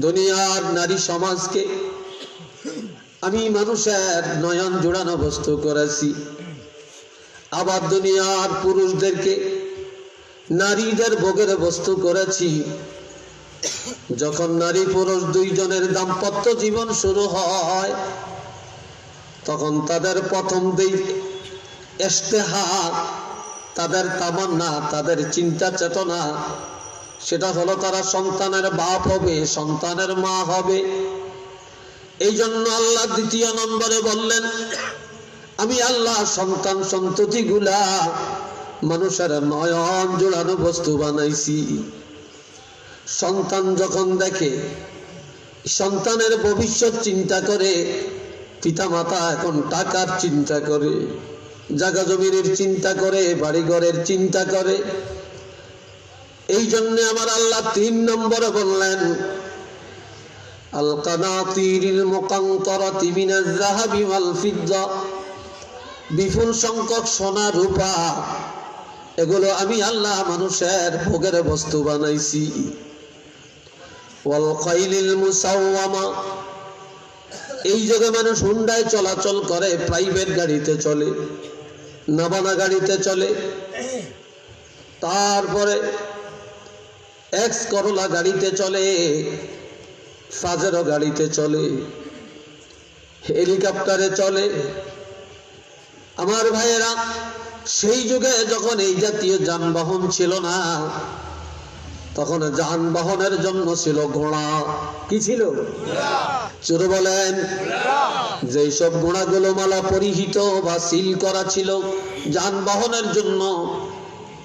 দুনিয়ার নারী সমাজকে আমি মানুষের নয়ন জোড়ানো বস্তু করেছি, আবার দুনিয়ার পুরুষদেরকে নারীদের ভোগের বস্তু করেছি। যখন নারী পুরুষ দুইজনের দাম্পত্য জীবন শুরু হয়, তখন তাদের প্রথম ইশতেহা, তাদের তামান্না, তাদের চিন্তা চেতনা, সেটা হলো তারা সন্তানের বাপ হবে, সন্তানের মা হবে। এই জন্য আল্লাহ দ্বিতীয় নম্বরে বললেন, আমি আল্লাহ সন্তান সন্ততি গুলা মানুষের নয়ন জোড়ানো বস্তু বানাইছি। সন্তান যখন দেখে, সন্তানের ভবিষ্যৎ চিন্তা করে। পিতা মাতা এখন টাকার চিন্তা করে, জায়গা জমিনের চিন্তা করে, বাড়িঘরের চিন্তা করে। এই জন্য আমার আল্লাহ 3 নম্বরে বললেন, আল কানাতিরিল মুকান্তরাতি মিনাজ যাহাবি ওয়াল ফিদ্দা, বিপুল সংখ্যক সোনা রূপা, এগুলো আমি আল্লাহ মানুষের ভোগের বস্তু বানাইছি। ওয়াল খাইলিল মুসাওয়ামা, এই যুগে মানুষ হুন্ডায় চলাচল করে, প্রাইভেট গাড়িতে চলে, নাবানা গাড়িতে চলে, তারপরে এক্স করোলা গাড়িতে চলে, ফাজেরো গাড়িতে চলে, হেলিকপ্টারে চলে। আমার ভাইয়েরা, সেই যুগে যখন এই জাতীয় যানবাহন ছিল না, তখন যানবাহনের জন্য ছিল ঘোড়া। কি ছিল? চোরে বলেন, যেই সব ঘোড়াগুলো মালা পরিহিত বা সিল করা ছিল যানবাহনের জন্য,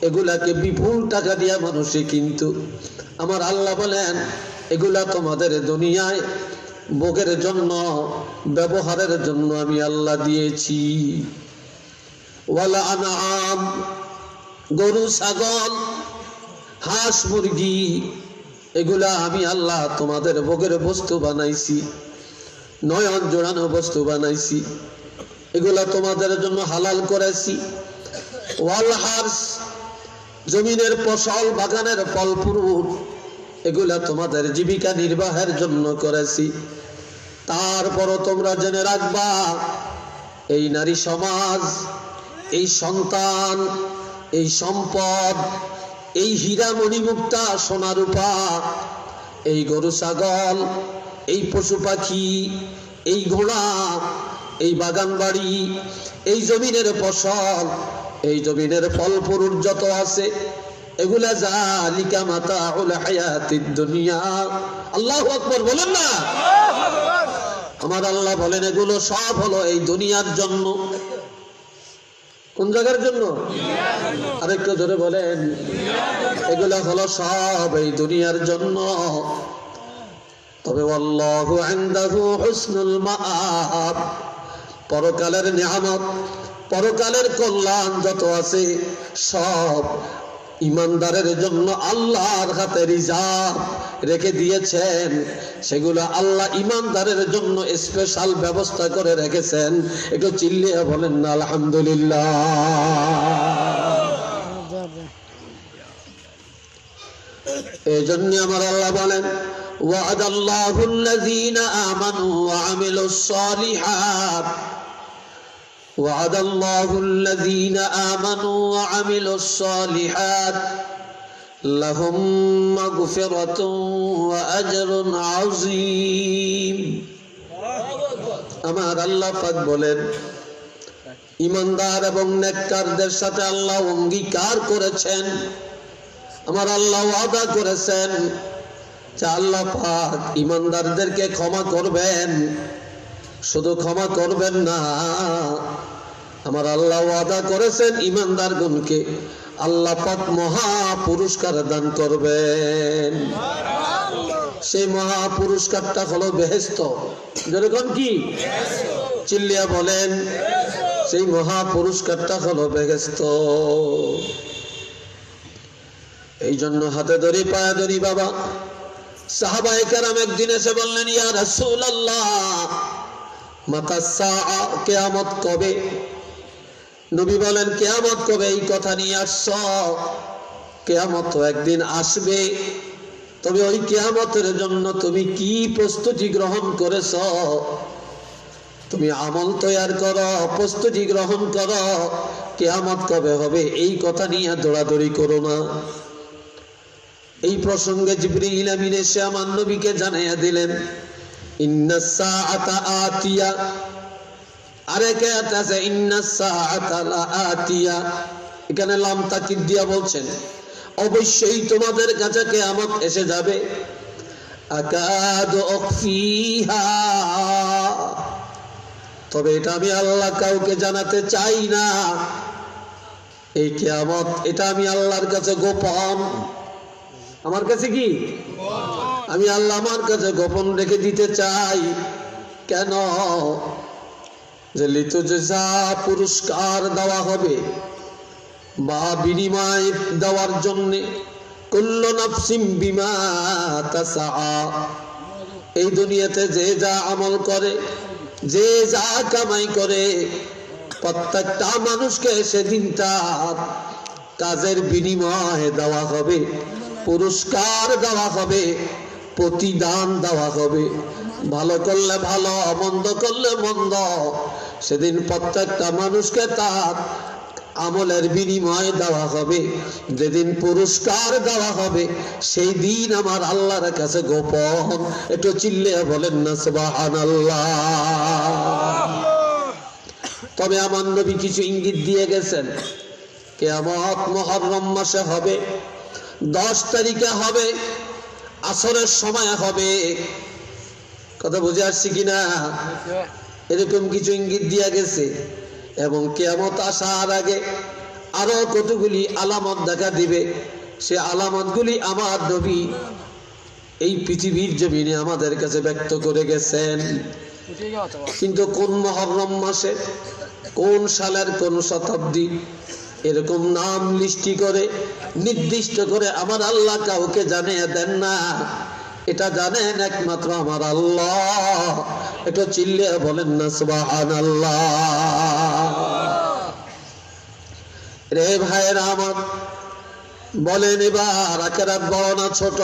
এগুলাকে বিপুল টাকা দিয়া মানুষে কিন্তু। আমার আল্লাহ বলেন, এগুলা তোমাদের দুনিয়ায় ভোগের জন্য, ব্যবহারের জন্য আমি আল্লাহ দিয়েছি। ওয়ালা আনআম, গরু ছাগল হাঁস মুরগি, এগুলা আমি আল্লাহ তোমাদের ভোগের বস্তু বানাইছি, নয়ন জোড়ানো বস্তু বানাইছি, এগুলা তোমাদের জন্য হালাল করেছি। ওয়াল হার্স, জমিনের ফসল, বাগানের ফল ফুল, এগুলা তোমাদের জীবিকা নির্বাহের জন্য করেছি। তারপরও তোমরা জেনে রাখবা, এই নারী সমাজ, এই সন্তান, এই সম্পদ, এই হীরা মণিমুক্তা সোনা রূপা, এই গরু ছাগল, এই পশু পাখি, এই ঘোড়া, এই বাগান বাড়ি, এই জমিনের ফসল, এই জমিনের ফল ফুল যত আছে, এগুলা যালিকা মাতাউল হায়াতিদ দুনিয়া। আল্লাহু আকবার বলেন না? আমার আল্লাহ বলেন, এগুলো সব হলো এই দুনিয়ার জন্য। কোন জায়গার জন্য? আরেকটু ধরে বলেন, এগুলা হলো সব এই দুনিয়ার জন্য। তবে আল্লাহু ইনদাহু হুসনুল মাআব, পরকালের নিয়ামত, পরকালের কল্যাণ যত আছে, সব ইমানদারের জন্য আল্লাহর হাতে রিজার্ভ রেখে দিয়েছেন। সেগুলো আল্লাহ ইমানদারের জন্য স্পেশাল ব্যবস্থা করে রেখেছেন। একটু চিল্লিয়ে বলেন না আলহামদুলিল্লাহ। এই জন্য আমার আল্লাহ বলেন, ওয়াদাল্লাহুল্লাযীনা আমানু ওয়া আমিলুস সালিহাত, وعد الله الذين آمنوا وعملوا الصالحات لهم مغفرة وأجر عظيم। আমার আল্লাহ পাক বলেন, ইমানদার এবং নেককারদের সাথে আল্লাহ অঙ্গীকার করেছেন, আমার আল্লাহ ওয়াদা করেছেন যে আল্লাহ পাক ইমানদারদেরকে ক্ষমা করবেন। শুধু ক্ষমা করবেন না, আমার আল্লাহ ওয়াদা করেছেন ইমানদারগণকে আল্লাহ পাক মহা পুরস্কার দান করবেন। সেই মহা পুরস্কারটা হলো বেহেশত। যেরকম কি? চিল্লিয়া বলেন, সেই মহা পুরস্কারটা হলো বেহেশত। এই জন্য হাতে ধরি, পায়ে ধরি বাবা। সাহাবায়ে কেরাম একদিন এসে বললেন, ইয়া রাসূলুল্লাহ, মাতা সাআ, কিয়ামত কবে? নবী বলেন, কিয়ামত কবে এই কথা নিয়ে আসছো? কিয়ামত তো একদিন আসবে। তবে ওই কিয়ামতের জন্য তুমি কি প্রস্তুতি গ্রহণ করেছ? তুমি আমল তৈরি করো, প্রস্তুতি গ্রহণ করো। কিয়ামত কবে হবে এই কথা নিয়ে দৌড়াদৌড়ি করো না। এই প্রসঙ্গে জিবরিল আমিন এসে আমার নবীকে জানাইয়া দিলেন, ইন্নাস সাআতা আতিয়া। আরেক আয়াত আছে ইন্নাস সাআতা লাআতিয়া। এখানে লাম তাকিদ দিয়া বলছেন অবশ্যই তোমাদের কাছে কিয়ামত এসে যাবে। আকাদু উখফিহা, তবে এটা আমি আল্লাহ কাউকে জানাতে চাই না। এই কিয়ামত এটা আমি আল্লাহর কাছে গোপন। আমার কাছে কি? আমি আল্লাহ আমার কাছে গোপন রেখে দিতে চাই। কেন? যে লিতুজা পুরস্কার দেওয়া হবে বা বিনিময় দেওয়ার জন্য কুল্লু নাফসিম বিমা তাসআ। এই দুনিয়াতে যে যা আমল করে, যে যা কামাই করে, প্রত্যেকটা মানুষকে সেদিন তার কাজের বিনিময় দেওয়া হবে, পুরস্কার দেওয়া হবে, প্রতিদান দেওয়া হবে। ভালো করলে ভালো, মন্দ করলে মন্দ। সেদিন প্রত্যেকটা মানুষকে তার আমলের বিনিময় দেওয়া হবে। যেদিন পুরস্কার দেওয়া হবে সেই দিন আমার আল্লাহর কাছে গোপন। একটু চিল্লিয়ে বলেন না সুবহানাল্লাহ। তবে আমার নবী কিছু ইঙ্গিত দিয়ে গেছেন। কিয়ামত মুহররম মাসে হবে, 10 তারিখে হবে, আসরের সময় হবে। কথা বুঝে আসছে কিনা? এরকম কিছু ইঙ্গিত দিয়া গেছে। এবং কিয়ামত আসার আগে আরো কতগুলি আলামত দেখা দিবে। সে আলামতগুলি আমার নবী এই পৃথিবীর জমিনে আমাদের কাছে ব্যক্ত করে গেছেন। কিন্তু কোন মুহররম মাসে, কোন সালের কোন শতাব্দী, এরকম নাম লিস্টি করে নির্দিষ্ট করে আমার আল্লাহ কাউকে জানিয়ে দেন না। এটা জানেন একমাত্র আমার আল্লাহ। এটা চিল্লিয়ে বলেন না সুবহানাল্লাহ। রে ভাইরা আমার, বলেন এবার আখিরাত বড় না ছোট?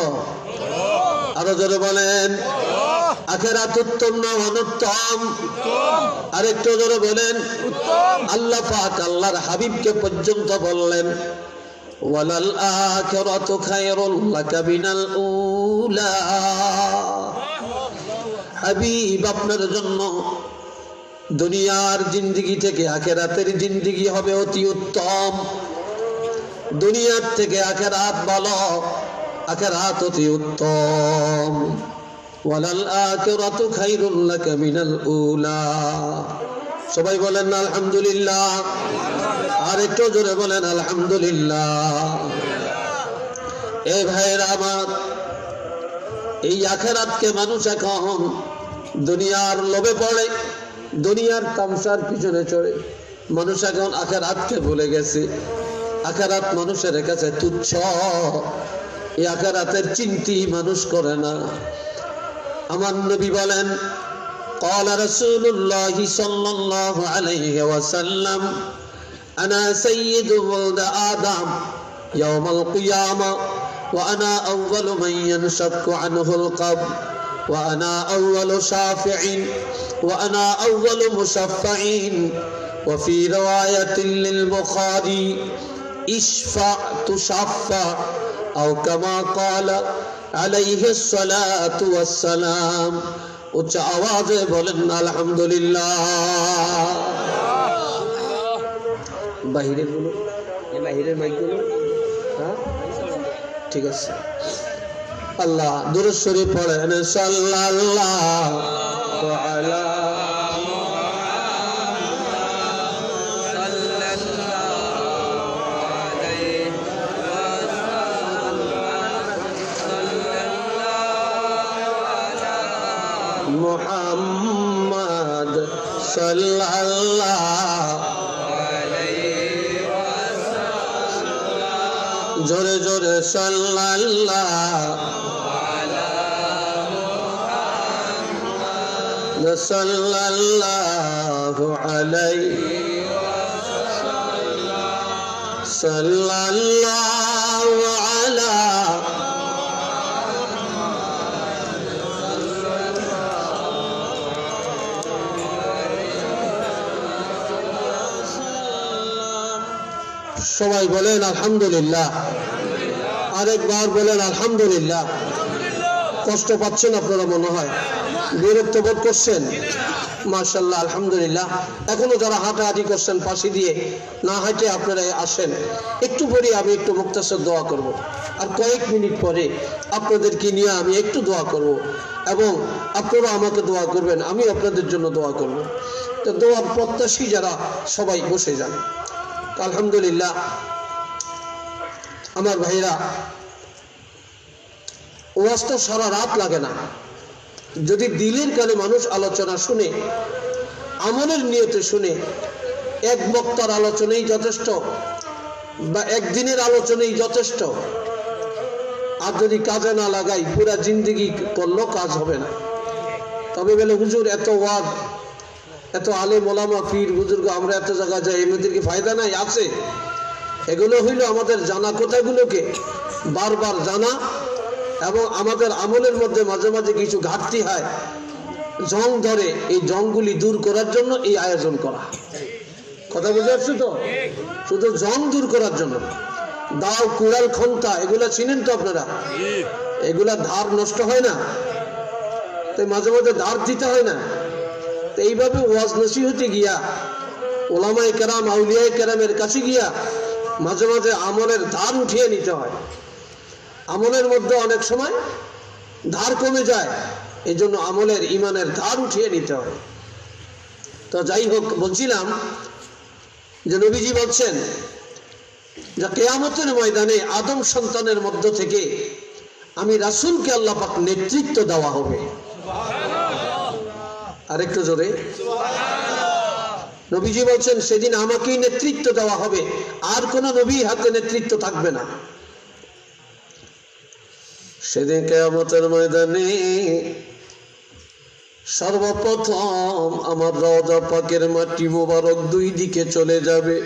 আরো জোরে বলেন। আখিরাত উত্তম না অনুত্তম? আরেকটু জোরে বলেন। আল্লাহ পাক আল্লাহর হাবিবকে পর্যন্ত বললেন, ওয়ালাল আখিরাতু খায়রুল লাকা মিনাল উলা। হাবিব, আপনার জন্য দুনিয়ার জিন্দেগি থেকে আখিরাতের জিন্দেগি হবে অতি উত্তম। দুনিয়ার থেকে আখিরাত ভালো, আখিরাত অতি উত্তম। ওয়ালাল আখিরাতু খায়রুল লাকা মিনাল উলা। সবাই বলেন আলহামদুলিল্লাহ। আর একটু জোরে বলেন আলহামদুলিল্লাহ। এই ভাইরা আমার, এই আখিরাতকে মানুষ এখন দুনিয়ার লোভে পড়ে, দুনিয়ার তামসার পিছনে চড়ে মানুষ এখন আখিরাতকে ভুলে গেছে। আখিরাত মানুষের কাছে তুচ্ছ। এই আখিরাতের চিন্তাই মানুষ করে না। আমার নবী বলেন, قال رسول الله صلى الله عليه وسلم أنا سيد ولد آدم يوم القيامة وأنا أول من ينشق عنه القبر وأنا أول شافع وأنا أول مشفع وفي رواية للبخاري اشفع تشفع أو كما قال عليه الصلاة والسلام। উচ্চ আওয়াজে বলেন আলহামদুলিল্লাহ। বাহিরের গুলো, বাহিরের মাইক গুলো, হ্যাঁ ঠিক আছে। আল্লাহ দুরূদ শরীফ পড়েন, সাল্লাল্লাহু আলা মুহাম্মদ সাল্লাল্লাহু আলাইহি ওয়াসাল্লাম। জোরে জোরে সাল্লাল্লাহু আলা মুহাম্মদ সাল্লাল্লাহু আলাইহি ওয়াসাল্লাম। সাল্লাল্লাহু আলা সবাই বলেন আলহামদুলিল্লাহ। আরেকবার বলেন আলহামদুলিল্লাহ। কষ্ট পাচ্ছেন আপনারা মনে হয়, বিরক্ত বোধ করছেন? মাশাআল্লাহ, আলহামদুলিল্লাহ। এখনো যারা হাঁটাহাঁটি করছেন পাশে দিয়ে, না হাঁটে আপনারা আসেন। একটু পরে আমি একটু মুক্তাসর দোয়া করব, আর কয়েক মিনিট পরে আপনাদেরকে নিয়ে আমি একটু দোয়া করব, এবং আপনারা আমাকে দোয়া করবেন, আমি আপনাদের জন্য দোয়া করব। তো দোয়ার প্রত্যাশী যারা সবাই বসে যান। আলহামদুলিল্লাহ আমার ভাইরা, ওয়াজ তো সারা রাত লাগে না। যদি দিলের কানে মানুষ আলোচনা শুনে, আমলের নিয়তে শুনে, এক বক্তার আলোচনাই যথেষ্ট, বা একদিনের আলোচনাই যথেষ্ট। আর যদি কাজে না লাগাই, পুরা জিন্দগি করলেও কাজ হবে না। তবে বলে হুজুর এত ওয়াজ, এত আলেম ওলামা পীর বুজুর্গ, আমরা এত জায়গা যাই, এমনিদের কি ফায়দা নাই? আছে। এগুলো হইল আমাদের জানা কথাগুলোকে বারবার জানা, এবং আমাদের আমলের মধ্যে মাঝে মাঝে কিছু ঘাটতি হয়, জং ধরে, এই জংগুলি দূর করার জন্য এই আয়োজন করা। কথা বুঝে আসছো তো? শুধু জং দূর করার জন্য। দাও, কুড়াল, খন্তা, এগুলা চিনেন তো আপনারা? এগুলা ধার নষ্ট হয় না, তাই মাঝে মাঝে ধার দিতে হয় না। তো এইভাবে ওয়াজ নসিহতে গিয়া, ওলামায়ে কেরাম, আউলিয়ায়ে কেরামের কাছে গিয়া মাঝে মাঝে আমলের ধার উঠিয়ে নিতে হয়। আমলের মধ্যে অনেক সময় ধার কমে যায়, এই জন্য আমলের ইমানের ধার উঠিয়ে নিতে হয়। তো যাই হোক, বলছিলাম যে নবীজি বলছেন যে কিয়ামতের ময়দানে আদম সন্তানের মধ্য থেকে আমি রাসূলকে আল্লাহ পাক নেতৃত্ব দেওয়া হবে। আরেকটু জোরে। নবীজি বলছেন সেদিন আমাকেই নেতৃত্ব দেওয়া হবে, আর কোন নবীর হাতে নেতৃত্ব থাকবে না। সেদিন কিয়ামতের ময়দানে সর্বপ্রথম আমার রওজা পাকের মাটি মোবারক দুই দিকে চলে যাবে,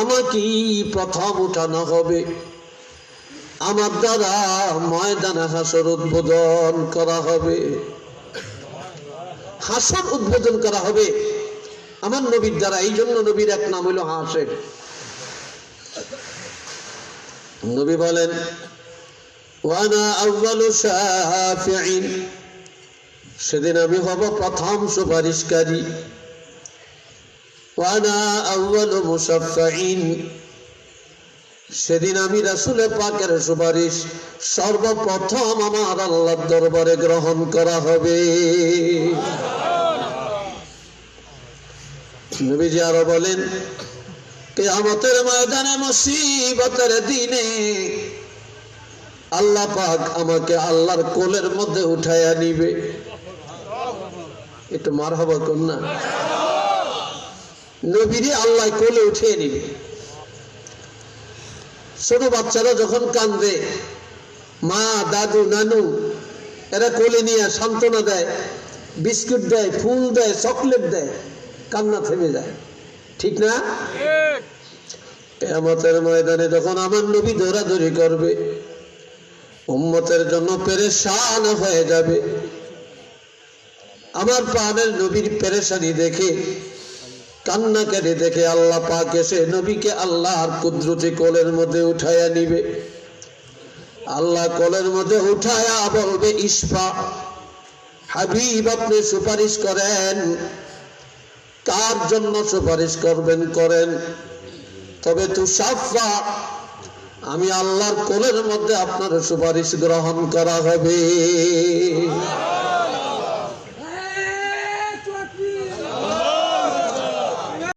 আমাকেই প্রথম উঠানো হবে। আমার দ্বারা ময়দানে হাসর উদ্বোধন করা হবে। হাসর উদ্বোধন করা হবে আমার নবীর দ্বারা। এই জন্য নবীর এক নাম হলো হাসের। নবী বলেন ওয়ানা আউয়ালু শাফিঈন, সেদিন আমি হব প্রথম সুপারিশকারী। ওয়ানা আউয়ালু মুশাফফাঈন, সেদিন আমি রাসূলের পাকের সুপারিশ সর্বপ্রথম আমার আল্লাহর দরবারে গ্রহণ করা হবে। নবীজি আরো বলেন কিয়ামতের ময়দানে মুসিবতের দিনে আল্লাহ পাক আমাকে আল্লাহর কোলের মধ্যে উঠাইয়া নিবে। একটু মারহাবা কোন না? নবীরে আল্লাহ কোলে উঠিয়ে নিবে। ছোট বাচ্চারা যখন কান্দে, মা, দাদু, নানু এরা কোলে নিয়ে সান্ত্বনা দেয়, বিস্কুট দেয়, ফুল দেয়, চকলেট দেয়, কান্না থেমে যায়। ঠিক না? কিয়ামতের ময়দানে যখন আমার নবী দৌড়াদৌড়ি করবে, উম্মতের জন্য পেরেশান হয়ে যাবে। আমার প্রাণের নবীর পেরেশানি দেখে, কান্না কেটে দেখে আল্লাহ পাক এসে নবীকে আল্লাহর কুদরতি কোলের মধ্যে উঠাইয়া নিবে। আল্লাহ কোলের মধ্যে উঠায়া বলবে ইশফা, হাবিব আপনি সুপারিশ করেন। কার জন্য সুপারিশ করবেন করেন, তবে তুশাফা, আমি আল্লাহর কোলের মধ্যে আপনার সুপারিশ গ্রহণ করা হবে।